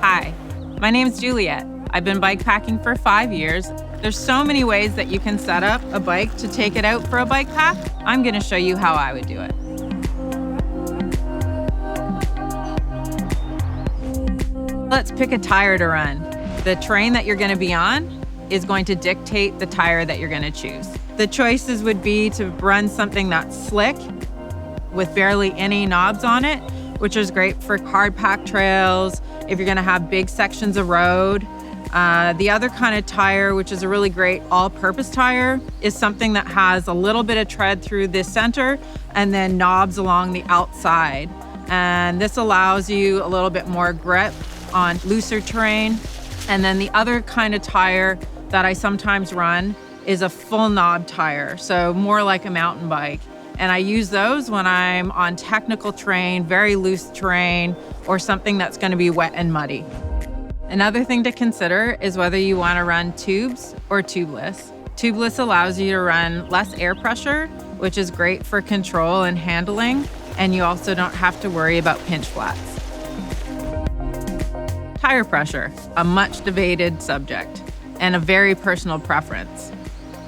Hi, my name's Juliet. I've been bikepacking for 5 years. There's so many ways that you can set up a bike to take it out for a bike pack. I'm gonna show you how I would do it. Let's pick a tire to run. The terrain that you're gonna be on is going to dictate the tire that you're gonna choose. The choices would be to run something that's slick with barely any knobs on it, which is great for hard pack trails, if you're gonna have big sections of road. The other kind of tire, which is a really great all-purpose tire, is something that has a little bit of tread through the center and then knobs along the outside. And this allows you a little bit more grip on looser terrain. And then the other kind of tire that I sometimes run is a full knob tire, so more like a mountain bike. And I use those when I'm on technical terrain, very loose terrain, or something that's gonna be wet and muddy. Another thing to consider is whether you wanna run tubes or tubeless. Tubeless allows you to run less air pressure, which is great for control and handling, and you also don't have to worry about pinch flats. Tire pressure, a much debated subject and a very personal preference.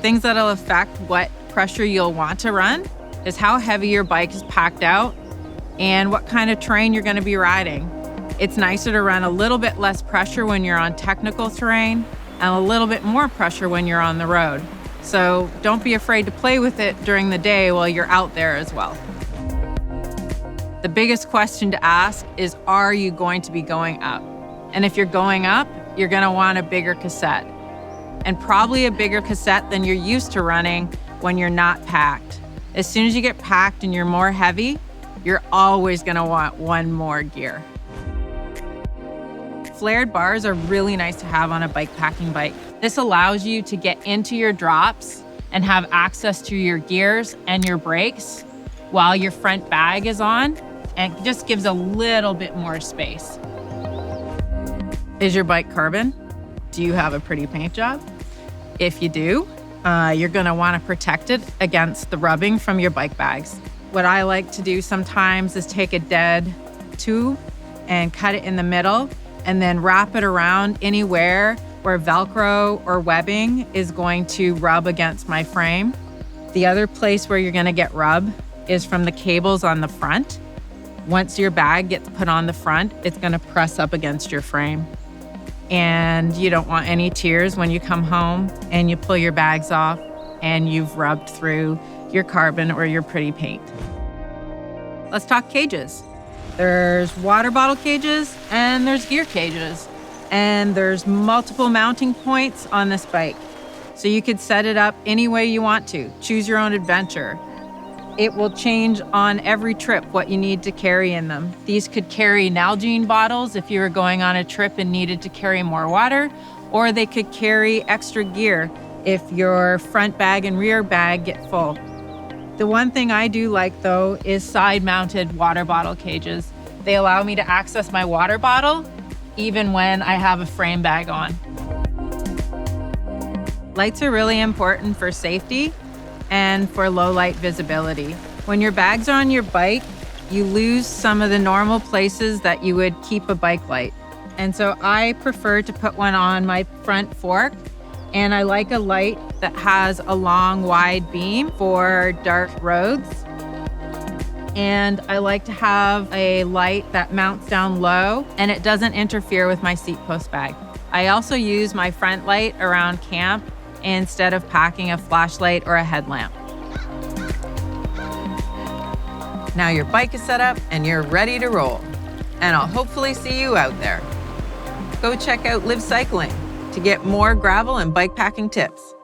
Things that'll affect what pressure you'll want to run is how heavy your bike is packed out and what kind of terrain you're gonna be riding. It's nicer to run a little bit less pressure when you're on technical terrain and a little bit more pressure when you're on the road. So don't be afraid to play with it during the day while you're out there as well. The biggest question to ask is, are you going to be going up? And if you're going up, you're gonna want a bigger cassette, and probably a bigger cassette than you're used to running when you're not packed. As soon as you get packed and you're more heavy, you're always gonna want one more gear. Flared bars are really nice to have on a bikepacking bike. This allows you to get into your drops and have access to your gears and your brakes while your front bag is on, and it just gives a little bit more space. Is your bike carbon? Do you have a pretty paint job? If you do, you're gonna wanna protect it against the rubbing from your bike bags. What I like to do sometimes is take a dead tube and cut it in the middle and then wrap it around anywhere where Velcro or webbing is going to rub against my frame. The other place where you're gonna get rub is from the cables on the front. Once your bag gets put on the front, it's gonna press up against your frame. And you don't want any tears when you come home and you pull your bags off and you've rubbed through your carbon or your pretty paint. Let's talk cages. There's water bottle cages and there's gear cages. And there's multiple mounting points on this bike. So you could set it up any way you want to. Choose your own adventure. It will change on every trip what you need to carry in them. These could carry Nalgene bottles if you were going on a trip and needed to carry more water, or they could carry extra gear if your front bag and rear bag get full. The one thing I do like though is side-mounted water bottle cages. They allow me to access my water bottle even when I have a frame bag on. Lights are really important for safety and for low light visibility. When your bags are on your bike, you lose some of the normal places that you would keep a bike light. And so I prefer to put one on my front fork, and I like a light that has a long, wide beam for dark roads. And I like to have a light that mounts down low and it doesn't interfere with my seat post bag. I also use my front light around camp instead of packing a flashlight or a headlamp. Now your bike is set up and you're ready to roll. And I'll hopefully see you out there. Go check out Liv Cycling to get more gravel and bikepacking tips.